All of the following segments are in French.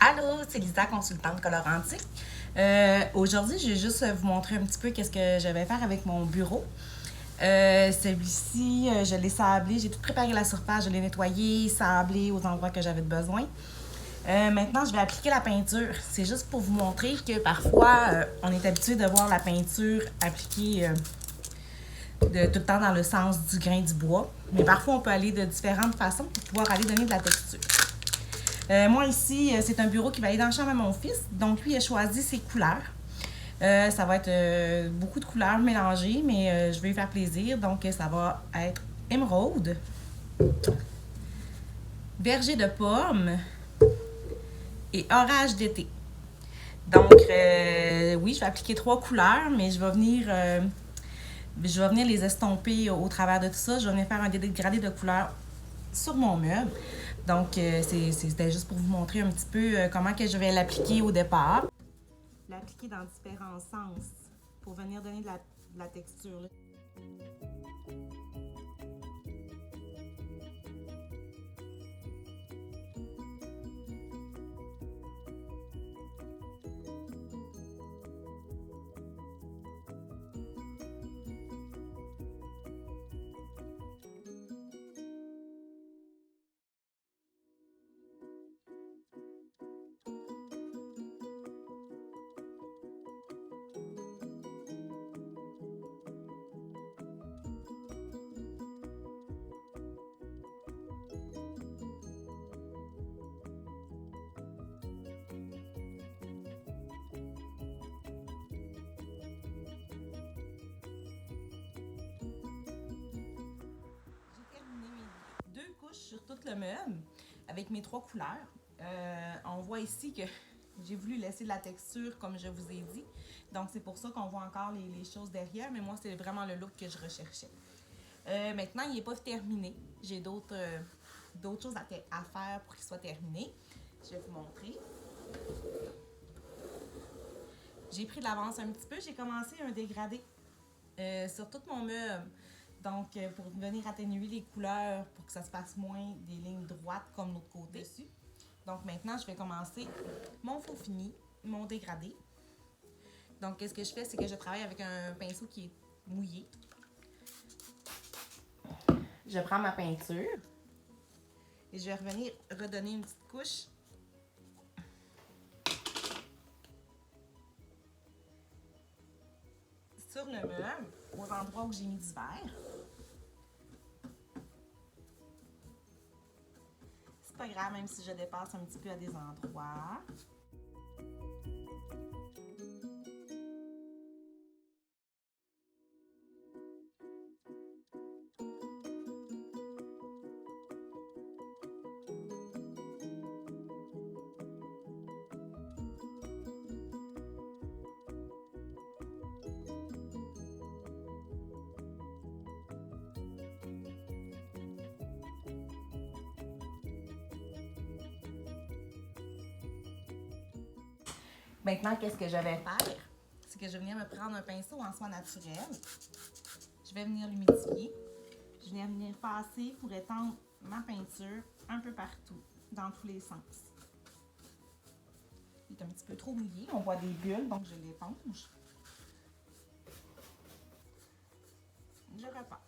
Allô, c'est Lisa, consultante colorantique. Aujourd'hui, je vais juste vous montrer un petit peu qu'est-ce que je vais faire avec mon bureau. Celui-ci, je l'ai sablé, j'ai tout préparé la surface, je l'ai nettoyé, sablé aux endroits que j'avais besoin. Maintenant, je vais appliquer la peinture. C'est juste pour vous montrer que parfois, on est habitué de voir la peinture appliquée tout le temps dans le sens du grain du bois. Mais parfois, on peut aller de différentes façons pour pouvoir aller donner de la texture. Moi ici, c'est un bureau qui va aller dans la chambre à mon fils. Donc lui, il a choisi ses couleurs. Ça va être beaucoup de couleurs mélangées, mais je vais lui faire plaisir. Donc ça va être émeraude, berger de pommes et orage d'été. Donc oui, je vais appliquer 3 couleurs, mais je vais venir les estomper au travers de tout ça. Je vais venir faire un dégradé de couleurs sur mon meuble. Donc, c'était juste pour vous montrer un petit peu comment que je vais l'appliquer au départ. L'appliquer dans différents sens pour venir donner de la texture. Sur tout le meuble avec mes 3 couleurs. On voit ici que j'ai voulu laisser de la texture comme je vous ai dit. Donc c'est pour ça qu'on voit encore les choses derrière, mais moi c'est vraiment le look que je recherchais. Maintenant il n'est pas terminé. J'ai d'autres choses à faire pour qu'il soit terminé. Je vais vous montrer. J'ai pris de l'avance un petit peu. J'ai commencé un dégradé sur tout mon meuble. Donc, pour venir atténuer les couleurs, pour que ça se passe moins des lignes droites comme l'autre côté dessus. Donc, maintenant, je vais commencer mon faux fini, mon dégradé. Donc, qu'est-ce que je fais? C'est que je travaille avec un pinceau qui est mouillé. Je prends ma peinture et je vais revenir redonner une petite couche sur le meuble, aux endroits où j'ai mis du vert. C'est pas grave, même si je dépasse un petit peu à des endroits. Maintenant, qu'est-ce que je vais faire? C'est que je vais venir me prendre un pinceau en soie naturelle. Je vais venir l'humidifier. Je vais venir passer pour étendre ma peinture un peu partout, dans tous les sens. Il est un petit peu trop mouillé. On voit des bulles, donc je l'éponge. Je repasse.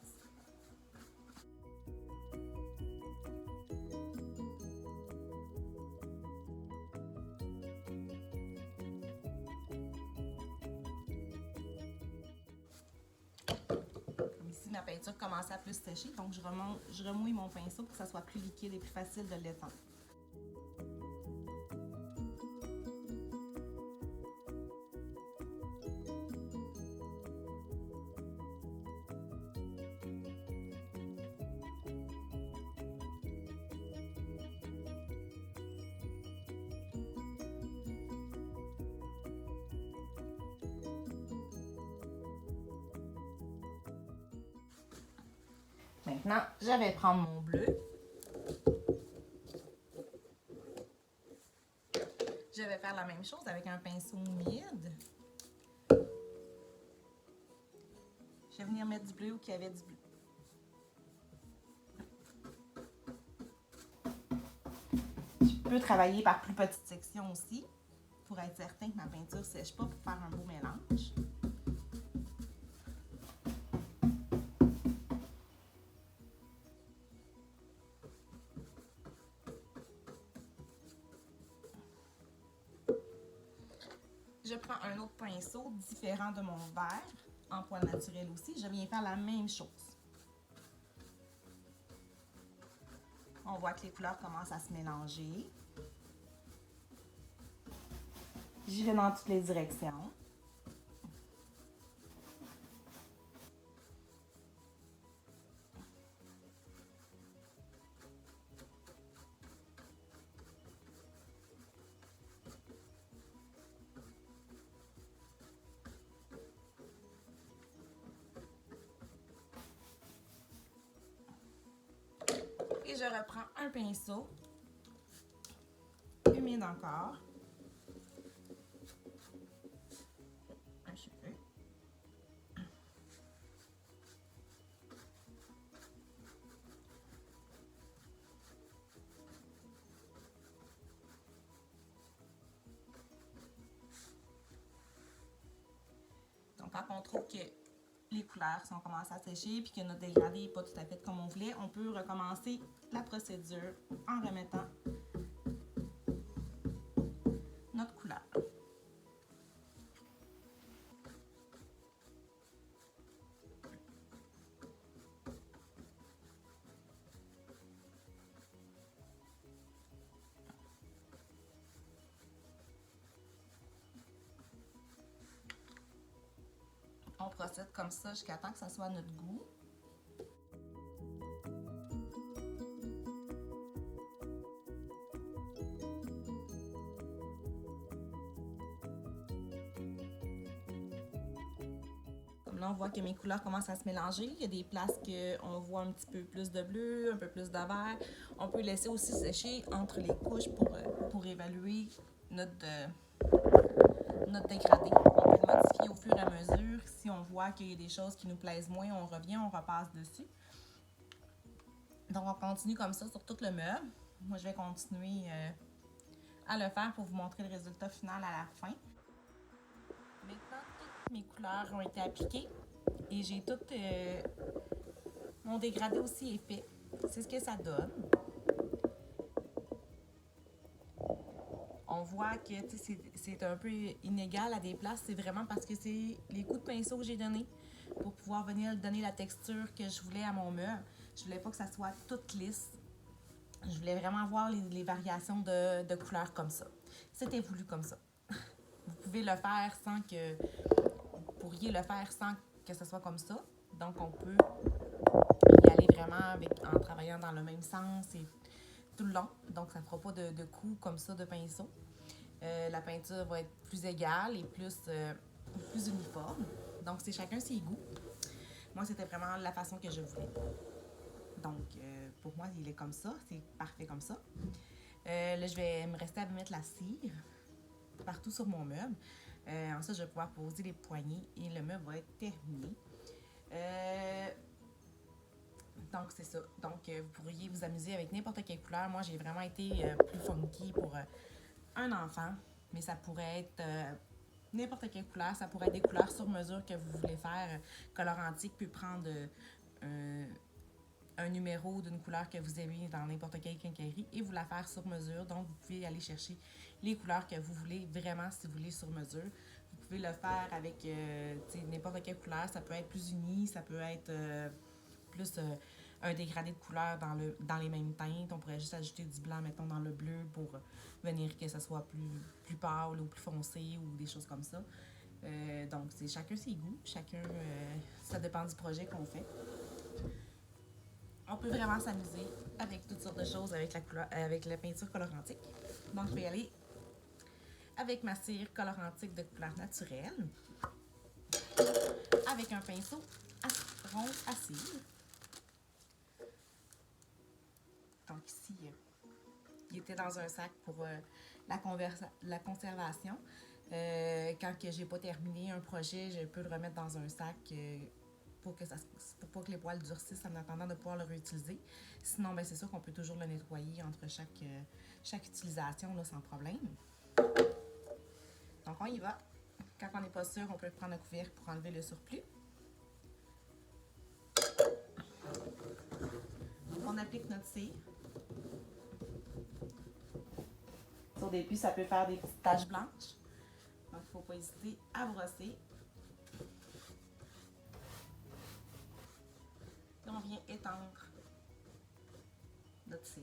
Ma peinture commence à plus sécher, donc je remouille mon pinceau pour que ça soit plus liquide et plus facile de l'étendre. Maintenant, je vais prendre mon bleu. Je vais faire la même chose avec un pinceau humide. Je vais venir mettre du bleu où il y avait du bleu. Je peux travailler par plus petites sections aussi, pour être certain que ma peinture ne sèche pas, pour faire un beau mélange. Je prends un autre pinceau différent de mon verre, en poil naturel aussi. Je viens faire la même chose. On voit que les couleurs commencent à se mélanger. J'y vais dans toutes les directions. Et je reprends un pinceau, humide encore, un cheveu. Donc, quand on trouve que les couleurs sont commencées à sécher et que notre dégradé n'est pas tout à fait comme on voulait, on peut recommencer la procédure en remettant notre couleur. On procède comme ça jusqu'à temps que ça soit à notre goût. Comme là, on voit que mes couleurs commencent à se mélanger. Il y a des places qu'on voit un petit peu plus de bleu, un peu plus de vert. On peut laisser aussi sécher entre les couches pour évaluer notre dégradé. On peut le modifier au fur et à mesure. Si on voit qu'il y a des choses qui nous plaisent moins, on revient, on repasse dessus. Donc, on continue comme ça sur tout le meuble. Moi, je vais continuer à le faire pour vous montrer le résultat final à la fin. Maintenant, toutes mes couleurs ont été appliquées et j'ai tout mon dégradé aussi est fait. C'est ce que ça donne. On voit que c'est un peu inégal à des places. C'est vraiment parce que c'est les coups de pinceau que j'ai donnés pour pouvoir venir donner la texture que je voulais à mon meuble. Je voulais pas que ça soit toute lisse. Je voulais vraiment voir les variations de couleurs comme ça. C'était voulu comme ça. Vous pouvez le faire sans que... Vous pourriez le faire sans que ce soit comme ça. Donc, on peut y aller vraiment en travaillant dans le même sens et tout le long. Donc, ça ne fera pas de coups comme ça de pinceau. La peinture va être plus égale et plus uniforme. Donc, c'est chacun ses goûts. Moi, c'était vraiment la façon que je voulais. Donc, pour moi, il est comme ça. C'est parfait comme ça. Là, je vais me rester à mettre la cire partout sur mon meuble. Ensuite, je vais pouvoir poser les poignées et le meuble va être terminé. Donc, c'est ça. Donc, vous pourriez vous amuser avec n'importe quelle couleur. Moi, j'ai vraiment été plus funky pour un enfant, mais ça pourrait être n'importe quelle couleur. Ça pourrait être des couleurs sur mesure que vous voulez faire. Color Antique peut prendre un numéro d'une couleur que vous aimez dans n'importe quelle quincaillerie et vous la faire sur mesure. Donc, vous pouvez aller chercher les couleurs que vous voulez vraiment si vous voulez sur mesure. Vous pouvez le faire avec n'importe quelle couleur. Ça peut être plus uni, ça peut être plus un dégradé de couleurs dans les mêmes teintes. On pourrait juste ajouter du blanc, mettons, dans le bleu pour venir que ça soit plus pâle ou plus foncé ou des choses comme ça. Donc, c'est chacun ses goûts. Chacun, ça dépend du projet qu'on fait. On peut vraiment s'amuser avec toutes sortes de choses avec la peinture Color Antique. Donc, je vais y aller avec ma cire Color Antique de couleur naturelle, avec un pinceau rond à cire. Donc ici, il était dans un sac pour la conservation. Quand je n'ai pas terminé un projet, je peux le remettre dans un sac pour pas que les poils durcissent en attendant de pouvoir le réutiliser. Sinon, ben, c'est sûr qu'on peut toujours le nettoyer entre chaque utilisation là, sans problème. Donc, on y va. Quand on n'est pas sûr, on peut prendre un couvercle pour enlever le surplus. On applique notre cire. Au début, ça peut faire des petites taches blanches. Donc, il ne faut pas hésiter à brosser. Et on vient étendre notre cire.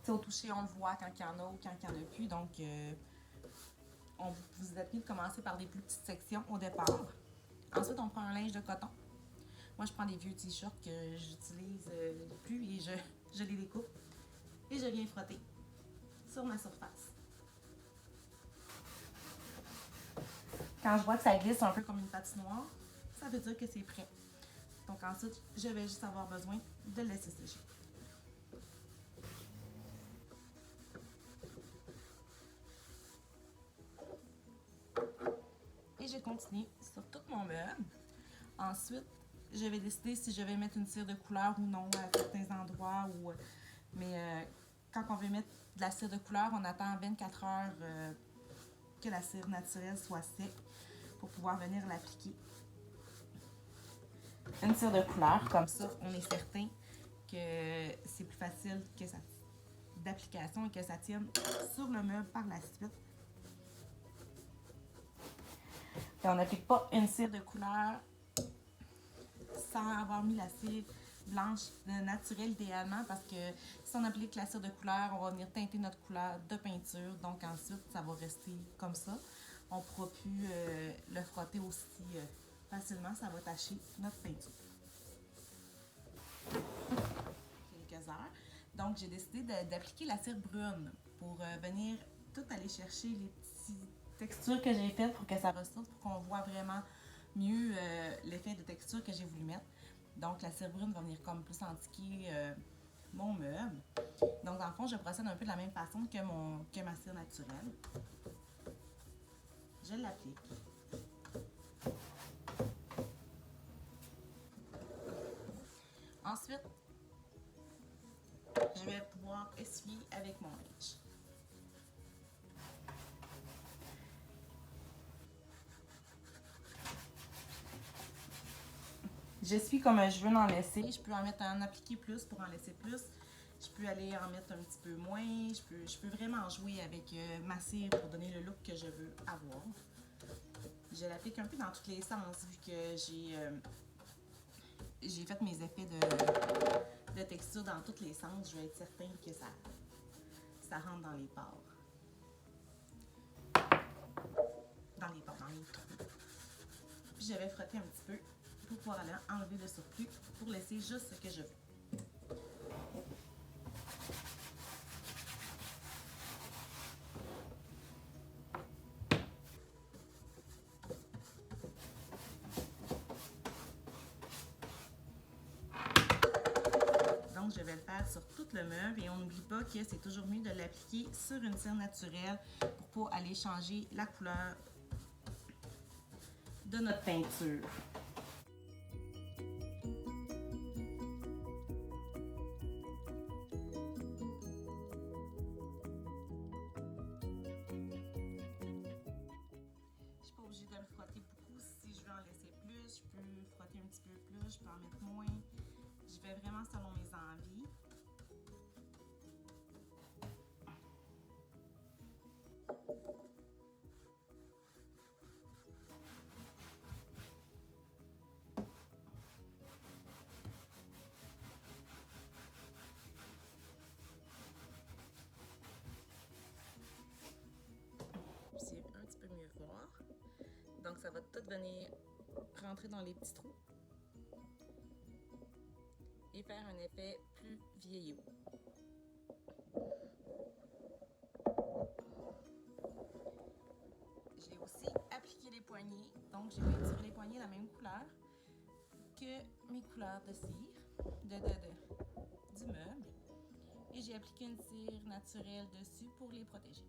Au toucher, on le voit quand il y en a ou quand il n'y en a plus. Donc, vous êtes mis de commencer par des plus petites sections au départ. Ensuite, on prend un linge de coton. Moi, je prends des vieux t-shirts que j'utilise plus et je les découpe. Et je viens frotter sur ma surface. Quand je vois que ça glisse un peu comme une patinoire, ça veut dire que c'est prêt. Donc ensuite, je vais juste avoir besoin de le laisser sécher. Et je continue sur tout mon meuble. Ensuite, je vais décider si je vais mettre une cire de couleur ou non à certains endroits. Mais quand on veut mettre de la cire de couleur, on attend 24 heures que la cire naturelle soit sec pour pouvoir venir l'appliquer. Une cire de couleur, comme ça, on est certain que c'est plus facile que ça d'application et que ça tienne sur le meuble par la suite. Et on n'applique pas une cire de couleur sans avoir mis la cire blanche naturelle idéalement, parce que si on applique la cire de couleur, on va venir teinter notre couleur de peinture. Donc ensuite, ça va rester comme ça. On ne pourra plus le frotter aussi facilement. Ça va tacher notre peinture. Quelques heures. Donc j'ai décidé d'appliquer la cire brune pour venir tout aller chercher les petites textures que j'ai faites pour que ça ressorte, pour qu'on voit vraiment mieux l'effet de texture que j'ai voulu mettre. Donc la cire brune va venir comme plus indiquer mon meuble. Donc dans le fond, je procède un peu de la même façon que ma cire naturelle. Je l'applique. Ensuite, je vais pouvoir essuyer avec mon linge. J'essuie comme je veux en laisser. Je peux en appliquer plus pour en laisser plus. Je peux aller en mettre un petit peu moins. Je peux vraiment jouer avec ma cire pour donner le look que je veux avoir. Je l'applique un peu dans tous les sens vu que j'ai fait mes effets de texture dans tous les sens. Je vais être certaine que ça rentre dans les pores. Dans les trous. Puis je vais frotter un petit peu pour pouvoir aller enlever le surplus pour laisser juste ce que je veux. Donc, je vais le faire sur tout le meuble et on n'oublie pas que c'est toujours mieux de l'appliquer sur une cire naturelle pour pas aller changer la couleur de notre peinture. Je suis pas obligée de le frotter beaucoup. Si je veux en laisser plus, je peux frotter un petit peu plus, je peux en mettre moins. Je vais vraiment selon mes envies. C'est un petit peu mieux voir. Donc ça va tout venir rentrer dans les petits trous et faire un effet plus vieillot. J'ai aussi appliqué les poignées, donc j'ai peinturé les poignées la même couleur que mes couleurs de cire du meuble, et j'ai appliqué une cire naturelle dessus pour les protéger.